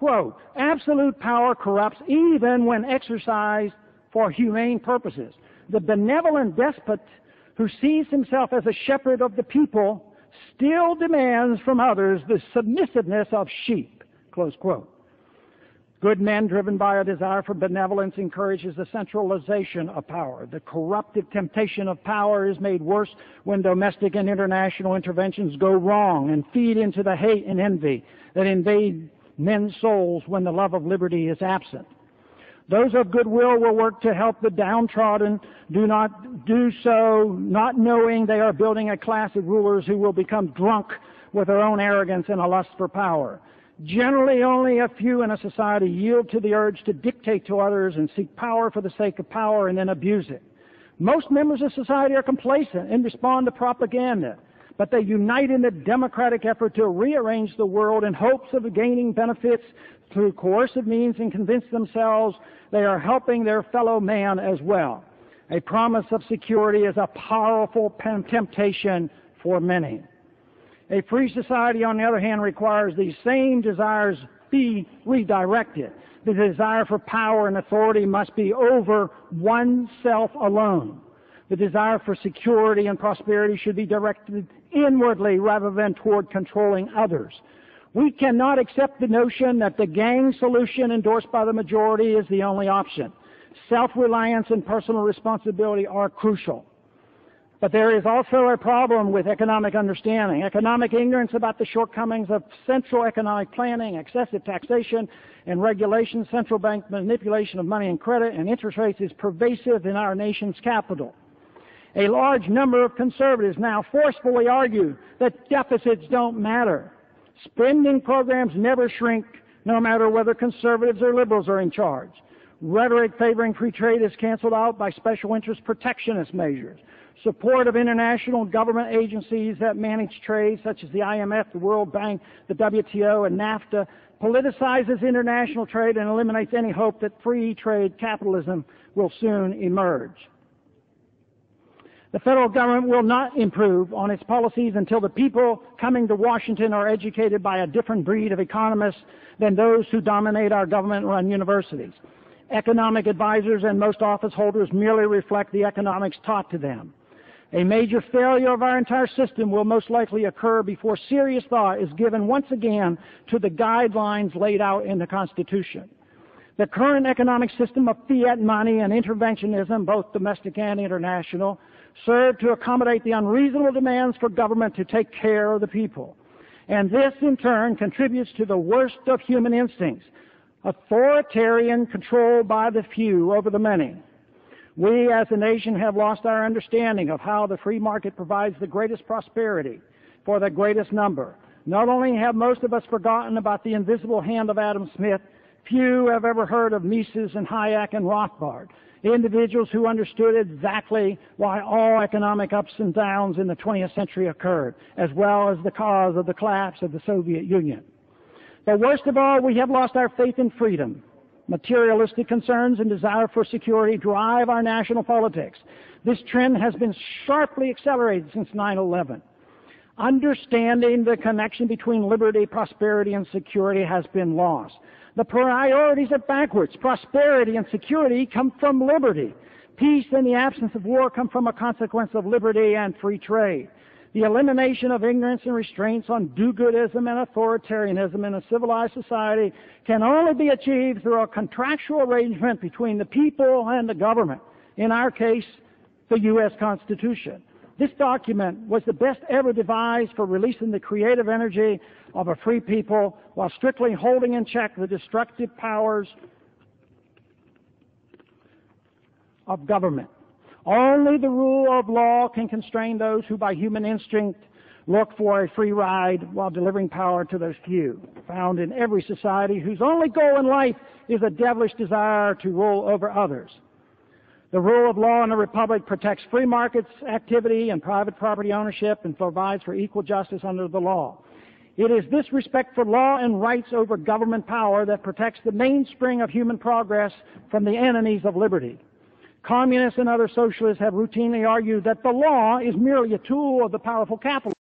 Quote, absolute power corrupts even when exercised for humane purposes. The benevolent despot who sees himself as a shepherd of the people still demands from others the submissiveness of sheep. Close quote. Good men driven by a desire for benevolence encourages the centralization of power. The corruptive temptation of power is made worse when domestic and international interventions go wrong and feed into the hate and envy that invade men's souls when the love of liberty is absent. Those of goodwill will work to help the downtrodden, do so not knowing they are building a class of rulers who will become drunk with their own arrogance and a lust for power. Generally, only a few in a society yield to the urge to dictate to others and seek power for the sake of power and then abuse it. Most members of society are complacent and respond to propaganda, but they unite in the democratic effort to rearrange the world in hopes of gaining benefits through coercive means and convince themselves they are helping their fellow man as well. A promise of security is a powerful temptation for many. A free society, on the other hand, requires these same desires be redirected. The desire for power and authority must be over oneself alone. The desire for security and prosperity should be directed inwardly rather than toward controlling others. We cannot accept the notion that the gang solution endorsed by the majority is the only option. Self-reliance and personal responsibility are crucial. But there is also a problem with economic understanding. Economic ignorance about the shortcomings of central economic planning, excessive taxation and regulation, central bank manipulation of money and credit, and interest rates is pervasive in our nation's capital. A large number of conservatives now forcefully argue that deficits don't matter. Spending programs never shrink, no matter whether conservatives or liberals are in charge. Rhetoric favoring free trade is canceled out by special interest protectionist measures. Support of international government agencies that manage trade, such as the IMF, the World Bank, the WTO, and NAFTA, politicizes international trade and eliminates any hope that free trade capitalism will soon emerge. The federal government will not improve on its policies until the people coming to Washington are educated by a different breed of economists than those who dominate our government-run universities. Economic advisors and most office holders merely reflect the economics taught to them. A major failure of our entire system will most likely occur before serious thought is given once again to the guidelines laid out in the Constitution. The current economic system of fiat money and interventionism, both domestic and international, serve to accommodate the unreasonable demands for government to take care of the people. And this, in turn, contributes to the worst of human instincts, authoritarian control by the few over the many. We as a nation have lost our understanding of how the free market provides the greatest prosperity for the greatest number. Not only have most of us forgotten about the invisible hand of Adam Smith, few have ever heard of Mises and Hayek and Rothbard, individuals who understood exactly why all economic ups and downs in the 20th century occurred, as well as the cause of the collapse of the Soviet Union. But worst of all, we have lost our faith in freedom. Materialistic concerns and desire for security drive our national politics. This trend has been sharply accelerated since 9/11. Understanding the connection between liberty, prosperity, and security has been lost. The priorities are backwards. Prosperity and security come from liberty. Peace and the absence of war come from a consequence of liberty and free trade. The elimination of ignorance and restraints on do-goodism and authoritarianism in a civilized society can only be achieved through a contractual arrangement between the people and the government, in our case, the U.S. Constitution. This document was the best ever devised for releasing the creative energy of a free people while strictly holding in check the destructive powers of government. Only the rule of law can constrain those who by human instinct look for a free ride while delivering power to those few, found in every society whose only goal in life is a devilish desire to rule over others. The rule of law in a republic protects free markets activity and private property ownership and provides for equal justice under the law. It is this respect for law and rights over government power that protects the mainspring of human progress from the enemies of liberty. Communists and other socialists have routinely argued that the law is merely a tool of the powerful capitalists.